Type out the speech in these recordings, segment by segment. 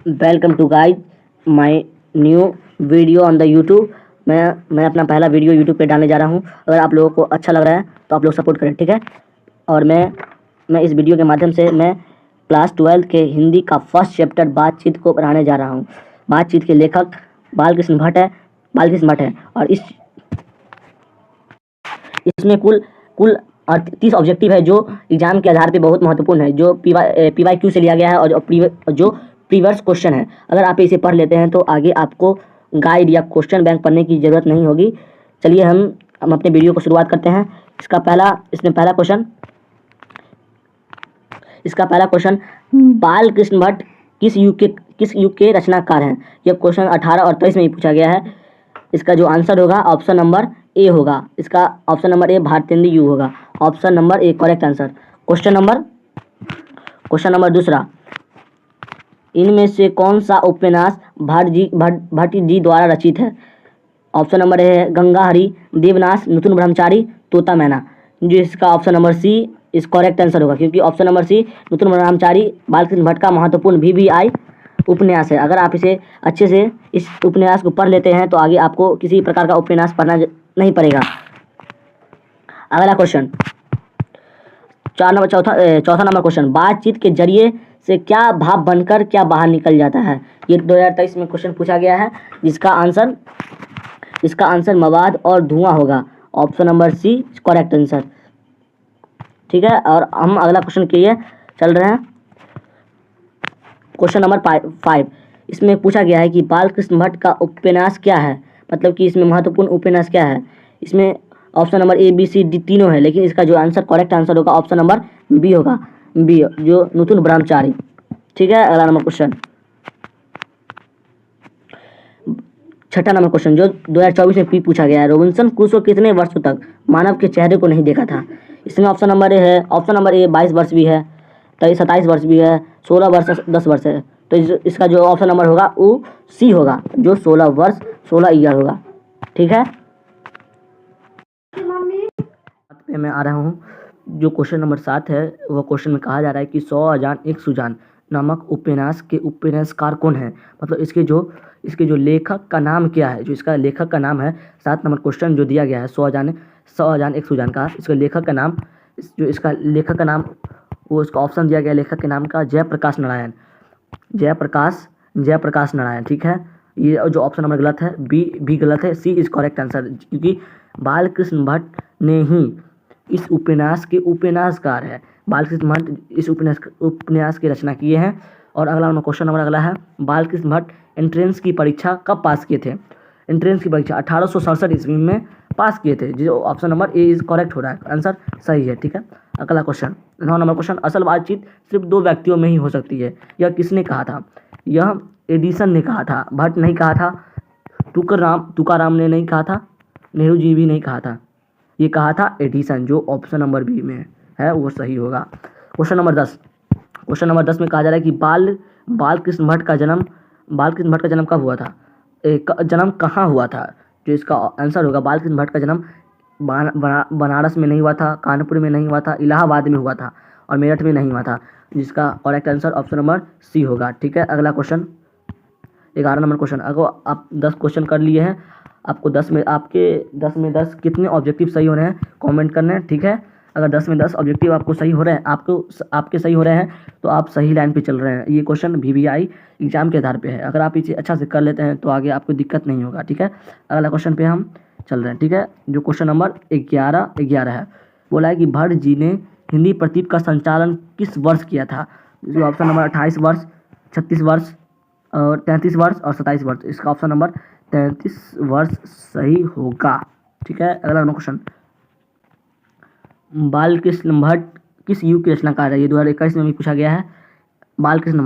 Welcome to guys my new video on the YouTube. मैं अपना पहला वीडियो यूट्यूब पे डालने जा रहा हूँ। अगर आप लोगों को अच्छा लग रहा है तो आप लोग सपोर्ट करें, ठीक है। और मैं इस वीडियो के माध्यम से मैं क्लास 12 के हिंदी का फर्स्ट चैप्टर बातचीत को पढ़ाने जा रहा हूँ। बातचीत के लेखक बालकृष्ण भट्ट है और इसमें कुल 30 ऑब्जेक्टिव है जो एग्जाम के आधार पे बहुत महत्वपूर्ण है, जो PYQ से लिया गया है और जो प्रीवियस क्वेश्चन है। अगर आप इसे पढ़ लेते हैं तो आगे आपको गाइड या क्वेश्चन बैंक पढ़ने की ज़रूरत नहीं होगी। चलिए हम अपने वीडियो को शुरुआत करते हैं। इसका पहला क्वेश्चन बालकृष्ण भट्ट किस युग के रचनाकार हैं। यह क्वेश्चन 18 और 23 में ही पूछा गया है। इसका जो आंसर होगा ऑप्शन नंबर ए होगा। इसका ऑप्शन नंबर ए भारतेंदु युग होगा। Option number A correct answer. Question number दूसरा, इनमें से कौन सा उपन्यास भट्ट जी द्वारा रचित है। ऑप्शन नंबर ए है गंगाहरी, देवनास, नूतन ब्रह्मचारी, तोता मैना। जो इसका ऑप्शन नंबर सी इस करेक्ट आंसर होगा, क्योंकि ऑप्शन नंबर सी नूतन ब्रह्मचारी बालकृष्ण भट्ट का महत्वपूर्ण VVI उपन्यास है। अगर आप इसे अच्छे से इस उपन्यास को पढ़ लेते हैं तो आगे आपको किसी प्रकार का उपन्यास पढ़ना नहीं पड़ेगा। अगला क्वेश्चन चौथा नंबर क्वेश्चन, बातचीत के जरिए से क्या भाव बनकर क्या बाहर निकल जाता है। ये 2023 में क्वेश्चन पूछा गया है, जिसका आंसर मवाद और धुआं होगा। Option number C correct answer, ठीक है। और हम अगला क्वेश्चन के लिए चल रहे हैं। क्वेश्चन नंबर 5, इसमें पूछा गया है कि बालकृष्ण भट्ट का उपन्यास क्या है, मतलब कि इसमें महत्वपूर्ण उपन्यास क्या है। इसमें option number A B C D तीनों है, लेकिन इसका जो आंसर करेक्ट आंसर होगा ऑप्शन नंबर बी होगा, बी जो नूतन ब्रह्मचारी, ठीक है। अगला नंबर क्वेश्चन, छठा नंबर क्वेश्चन जो 2024 में पूछा गया है, रॉबिन्सन क्रूसो कितने वर्षों तक मानव के चेहरे को नहीं देखा था। इसमें ऑप्शन नंबर ए 22 वर्ष भी है, 27 वर्ष भी है, 16 वर्ष, 10 वर्ष है। तो इसका जो ऑप्शन नंबर होगा वो सी होगा, जो 16 वर्ष 16 ईयर होगा, ठीक है। पे मैं आ रहा हूँ। जो क्वेश्चन नंबर 7 है वो क्वेश्चन में कहा जा रहा है कि 100 अजान एक सुजान नामक उपन्यास के उपन्यासकार कौन है, मतलब इसके जो लेखक का नाम क्या है, जो इसका लेखक का नाम है। 7 नंबर क्वेश्चन जो दिया गया है 100 अजान एक सुजान का, इसका लेखक का नाम वो इसका ऑप्शन दिया गया लेखक के नाम का जयप्रकाश नारायण, ठीक है। ये जो ऑप्शन नंबर गलत है, बी गलत है, सी इज करेक्ट आंसर, क्योंकि बालकृष्ण भट्ट ने ही इस उपन्यास के उपन्यासकार है। बालकृष्ण भट्ट इस उपन्यास की रचना किए हैं। और अगला क्वेश्चन नंबर अगला है, बालकृष्ण भट्ट एंट्रेंस की परीक्षा कब पास किए थे। एंट्रेंस की परीक्षा 1867 ईस्वी में पास किए थे, जो option number A is correct हो रहा है, आंसर सही है, ठीक है। अगला क्वेश्चन 9 नंबर क्वेश्चन, असल बातचीत सिर्फ 2 व्यक्तियों में ही हो सकती है, यह किसने कहा था। यह एडिसन ने कहा था, भट्ट नहीं कहा था, तुकाराम ने नहीं कहा था, नेहरू जी भी नहीं कहा था, ये कहा था एडिसन, जो ऑप्शन नंबर बी में है वो सही होगा। क्वेश्चन नंबर 10 में कहा जा रहा है कि बालकृष्ण भट्ट का जन्म कब हुआ था, जन्म कहाँ हुआ था। जो इसका आंसर होगा, बालकृष्ण भट्ट का जन्म बनारस में नहीं हुआ था, कानपुर में नहीं हुआ था, इलाहाबाद में हुआ था और मेरठ में नहीं हुआ था, जिसका correct answer option number C होगा, ठीक है। अगला क्वेश्चन 11 नंबर क्वेश्चन, अगर आप 10 क्वेश्चन कर लिए हैं, आपको 10 में 10 कितने ऑब्जेक्टिव सही हो रहे हैं कमेंट करना है, ठीक है। अगर 10 में 10 ऑब्जेक्टिव आपको सही हो रहे हैं, आपके सही हो रहे हैं तो आप सही लाइन पे चल रहे हैं। ये क्वेश्चन VVI एग्जाम के आधार पे है। अगर आप इसे अच्छा से कर लेते हैं तो आगे आपको दिक्कत नहीं होगा, ठीक है। अगला क्वेश्चन पे हम चल रहे हैं, ठीक है। जो क्वेश्चन नंबर 11 है, बोला है कि भट्ट जी ने हिंदी प्रतीप का संचालन किस वर्ष किया था। जो ऑप्शन नंबर 28 वर्ष, 36 वर्ष और 33 वर्ष और 27 वर्ष, इसका ऑप्शन नंबर 33 वर्ष सही होगा, ठीक है। अगला क्वेश्चन, बालकृष्ण भट्ट किस युग के रचनाकार है। ये 2021 में भी पूछा गया है। बालकृष्ण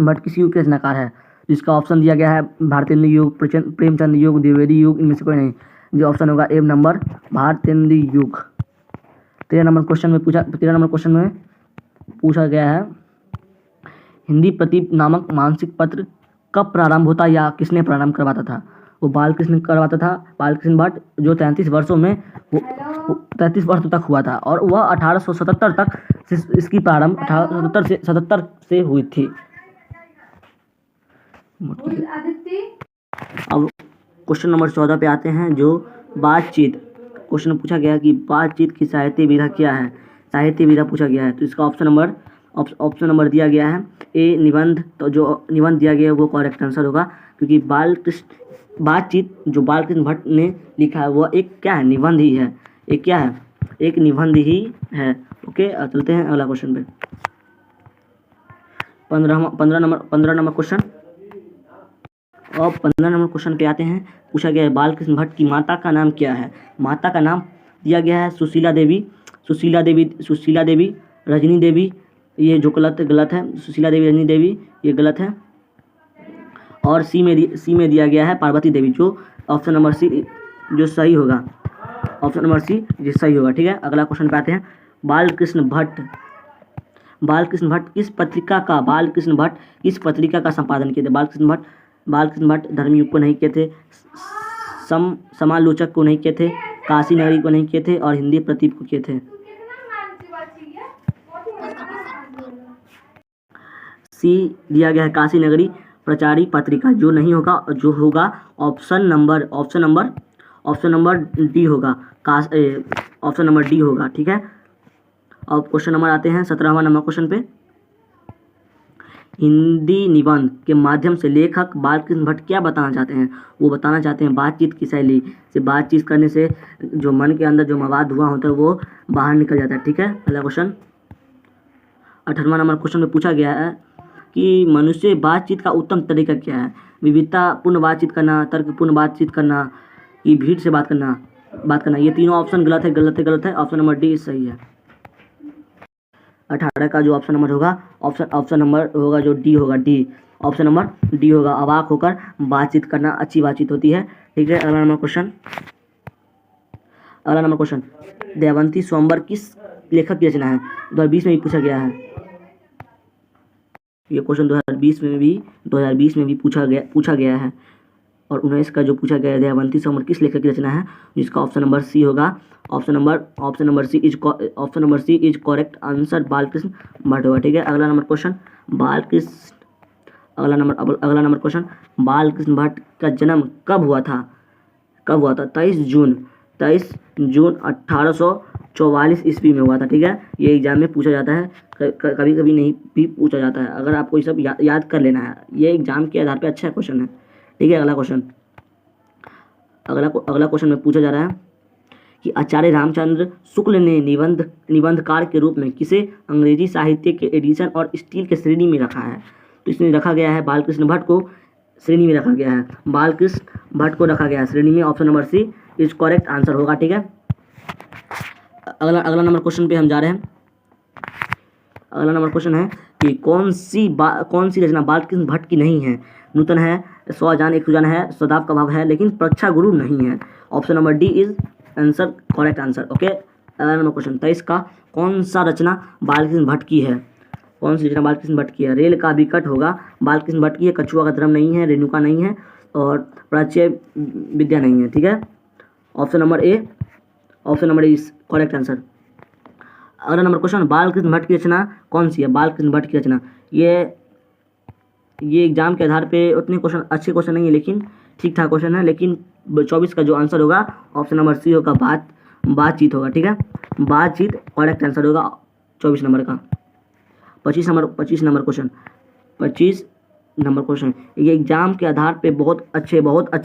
भट्ट किस युग के रचनाकार है, जिसका ऑप्शन दिया गया है भारतेंदु युग, प्रेमचंद युग, द्विवेदी युग, इनमें से कोई नहीं। जो ऑप्शन होगा ए नंबर भारतेंदु युग। 13 नंबर क्वेश्चन में पूछा गया है, हिंदी प्रतीप नामक मासिक पत्र कब प्रारंभ होता या किसने प्रारंभ करवाता था। वो बालकृष्ण करवाता था, बालकृष्ण भट्ट, जो 33 वर्षों में 33 वर्ष तक हुआ था और वह 1877 तक इसकी प्रारंभ 1877 से हुई थी। अब क्वेश्चन नंबर 14 पे आते हैं, जो बातचीत क्वेश्चन पूछा गया कि बातचीत की साहित्य विधा क्या है। साहित्य विधा पूछा गया है, तो इसका ऑप्शन नंबर दिया गया है ए निबंध। तो जो निबंध दिया गया है वो करेक्ट आंसर होगा, क्योंकि बातचीत जो बालकृष्ण भट्ट ने लिखा है वह एक क्या है, निबंध ही है। एक क्या है, एक निबंध ही है। ओके, चलते हैं अगला क्वेश्चन पे। 15 नंबर क्वेश्चन। अब 15 नंबर क्वेश्चन पे आते हैं। पूछा गया है बालकृष्ण भट्ट की माता का नाम क्या है। माता का नाम दिया गया है सुशीला देवी, रजनी देवी। ये जो गलत है, सुशीला देवी, रजनी देवी, ये गलत है। और सी में दिया गया है पार्वती देवी, जो ऑप्शन नंबर सी जो सही होगा। ऑप्शन नंबर सी जो सही होगा। ठीक है, अगला क्वेश्चन पे आते हैं। बालकृष्ण भट्ट किस पत्रिका का संपादन किए थे। बालकृष्ण भट्ट धर्मयुग को नहीं किए थे, समालोचक को नहीं किए थे, काशी नगरी को नहीं किए थे, और हिंदी प्रतीक को किए थे। सी दिया गया है काशी नगरी प्रचारी पत्रिका, जो नहीं होगा, जो होगा ऑप्शन नंबर डी होगा। ऑप्शन नंबर डी होगा। ठीक है, अब क्वेश्चन नंबर आते हैं 17वां नंबर क्वेश्चन पे। हिंदी निबंध के माध्यम से लेखक बालकृष्ण भट्ट क्या बताना चाहते हैं। वो बताना चाहते हैं बातचीत की शैली से, बातचीत करने से जो मन के अंदर जो मवाद धुआं होता है वो बाहर निकल जाता है। ठीक है, अगला क्वेश्चन 18वां नंबर क्वेश्चन में पूछा गया है कि मनुष्य बातचीत का उत्तम तरीका क्या है। विविधतापूर्ण बातचीत करना, तर्कपूर्ण बातचीत करना, कि भीड़ से बात करना। ये तीनों ऑप्शन गलत है। ऑप्शन नंबर डी सही है। 18 का जो ऑप्शन नंबर होगा, ऑप्शन नंबर होगा जो डी होगा, डी। ऑप्शन नंबर डी होगा, अवाक होकर बातचीत करना अच्छी बातचीत होती है। ठीक है, अगला नंबर क्वेश्चन। दमयंती स्वयंवर किस लेखक की रचना है। 2020 में भी पूछा गया है ये क्वेश्चन। 2020 में भी पूछा गया है। और 19 का जो पूछा गया है दमयंती स्वयंवर किस लेखक की रचना है, जिसका ऑप्शन नंबर सी होगा। Option number C is correct answer, Balkrishna Bhatt होगा। ठीक है, अगला नंबर क्वेश्चन। बालकृष्ण भट्ट का जन्म कब हुआ था। 23 जून 1844 ईस्वी में हुआ था। ठीक है, ये एग्जाम में पूछा जाता है, कभी कभी नहीं भी पूछा जाता है। अगर आपको ये सब याद कर लेना है, ये एग्जाम के आधार पर अच्छा क्वेश्चन है। ठीक है, अगला क्वेश्चन में पूछा जा रहा है कि आचार्य रामचंद्र शुक्ल ने निबंधकार के रूप में किसे अंग्रेजी साहित्य के एडिशन और स्टील के श्रेणी में रखा है। तो इसमें रखा गया है बालकृष्ण भट्ट को श्रेणी में रखा गया है। बालकृष्ण भट्ट को रखा गया है श्रेणी में। Option number C is correct answer होगा। ठीक है, अगला नंबर क्वेश्चन पे हम जा रहे हैं। अगला नंबर क्वेश्चन है कि कौन सी रचना बालकृष्ण भट्ट की नहीं है। नूतन है, 100 जान 100 जान है, सदाब का भाव है, लेकिन परीक्षा गुरु नहीं है। Option number D is answer, correct answer. Okay, अगला नंबर क्वेश्चन 23 का। कौन सा रचना बालकृष्ण भट्ट की है। रेल का विकट होगा बालकृष्ण भट्ट की है। कछुआ का धर्म नहीं है, रेणुका नहीं है, और प्राच्य विद्या नहीं है। ठीक है, option number A is correct answer. अगला नंबर क्वेश्चन, बालकृष्ण भट्ट की रचना कौन सी है। बालकृष्ण भट्ट की रचना, ये एग्जाम के आधार पे उतने क्वेश्चन अच्छे क्वेश्चन नहीं है, लेकिन ठीक ठाक क्वेश्चन है। लेकिन 24 का जो आंसर होगा ऑप्शन नंबर सी होगा, बातचीत होगा। ठीक है, बातचीत करेक्ट आंसर होगा 24 नंबर का। 25 नंबर क्वेश्चन, ये एग्जाम के आधार पे बहुत अच्छे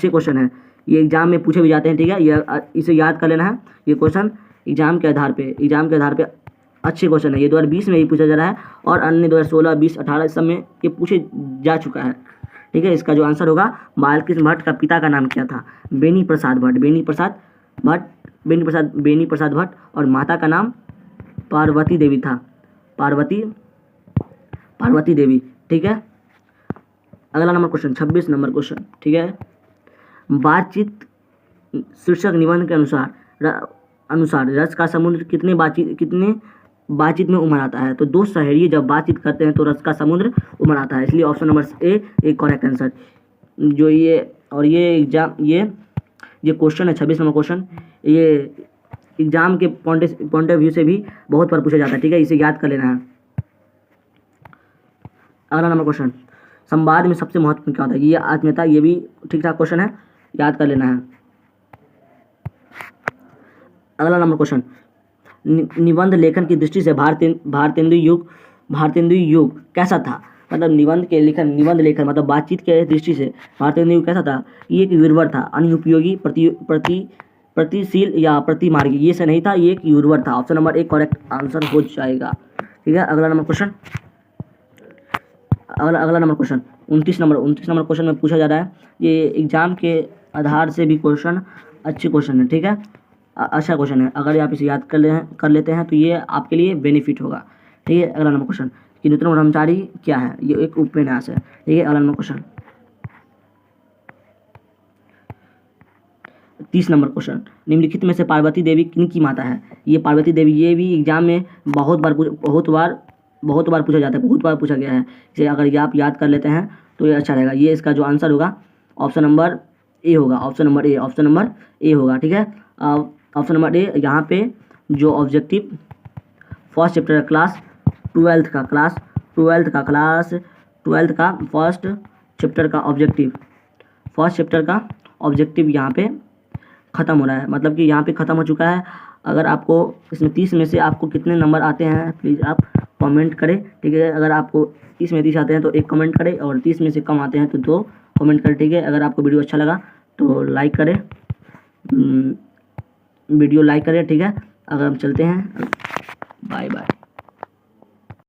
क्वेश्चन है। ये एग्जाम में पूछे भी जाते हैं। ठीक है, ये इसे याद कर लेना है। ये क्वेश्चन एग्जाम के आधार पे अच्छे क्वेश्चन है। ये 2020 में ही पूछा जा रहा है, और अन्य 2016, 20, 18 इस सब में ये पूछे जा चुका है। ठीक है, इसका जो आंसर होगा, बालकृष्ण भट्ट का पिता का नाम क्या था। बेनी प्रसाद भट्ट, और माता का नाम पार्वती देवी था। पार्वती देवी। ठीक है, अगला नंबर क्वेश्चन 26 नंबर क्वेश्चन। ठीक है, बातचीत शीर्षक निबंध के अनुसार रस का समुद्र कितने बातचीत में उमड़ आता है। तो दो सहेली जब बातचीत करते हैं तो रस का समुद्र उमड़ आता है, इसलिए ऑप्शन नंबर ए एक करेक्ट आंसर। जो ये क्वेश्चन है 26 नंबर क्वेश्चन, ये एग्जाम के पॉइंट ऑफ व्यू से भी बहुत बार पूछा जाता है। ठीक है, इसे याद कर लेना है। अगला नंबर क्वेश्चन, संवाद में सबसे महत्वपूर्ण क्या होता है? ये आत्मीयता, ये भी ठीक ठाक क्वेश्चन है, याद कर लेना है। अगला नंबर क्वेश्चन, निबंध लेखन की दृष्टि से भारतेंदु युग कैसा था? मतलब निबंध लेखन मतलब बातचीत के दृष्टि से भारतेंदु युग कैसा था? ये एक वीरवर था, अनुपयोगी, प्रतिशील या प्रतिमार्गी, ये से नहीं था, ये एक वीरवर था। ऑप्शन नंबर 1 करेक्ट आंसर हो जाएगा। ठीक है, अगला नंबर क्वेश्चन, अगला नंबर क्वेश्चन 29 नंबर क्वेश्चन में पूछा जा रहा है, ये एग्जाम के आधार से भी क्वेश्चन अच्छे क्वेश्चन है। ठीक है, अच्छा क्वेश्चन है, अगर आप इसे याद कर लेते हैं तो ये आपके लिए बेनिफिट होगा। ठीक है, अगला नंबर क्वेश्चन, कि नूतन ब्रह्मचारी क्या है? ये एक उपन्यास है। ठीक है, अगला नंबर क्वेश्चन 30 नंबर क्वेश्चन, निम्नलिखित में से पार्वती देवी किनकी माता है? ये पार्वती देवी, ये भी एग्जाम में बहुत बार पूछा जाता है, बहुत बार पूछा गया है। इसे अगर आप याद कर लेते हैं तो ये अच्छा रहेगा। ये इसका जो आंसर होगा ऑप्शन नंबर ए होगा, ऑप्शन नंबर ए होगा। ठीक है, ऑप्शन नंबर ए, यहाँ पे जो objective first chapter class 12th का फर्स्ट चैप्टर का ऑब्जेक्टिव यहाँ पे ख़त्म हो रहा है, मतलब कि यहाँ पे ख़त्म हो चुका है। अगर आपको इसमें 30 में से आपको कितने नंबर आते हैं प्लीज़ आप कमेंट करें। ठीक है, अगर आपको 30 में 30 आते हैं तो 1 कमेंट करें, और 30 में से कम आते हैं तो 2 कमेंट करें। ठीक है, अगर आपको वीडियो अच्छा लगा तो लाइक करें, वीडियो लाइक करें। ठीक है, अगर हम चलते हैं, बाय बाय।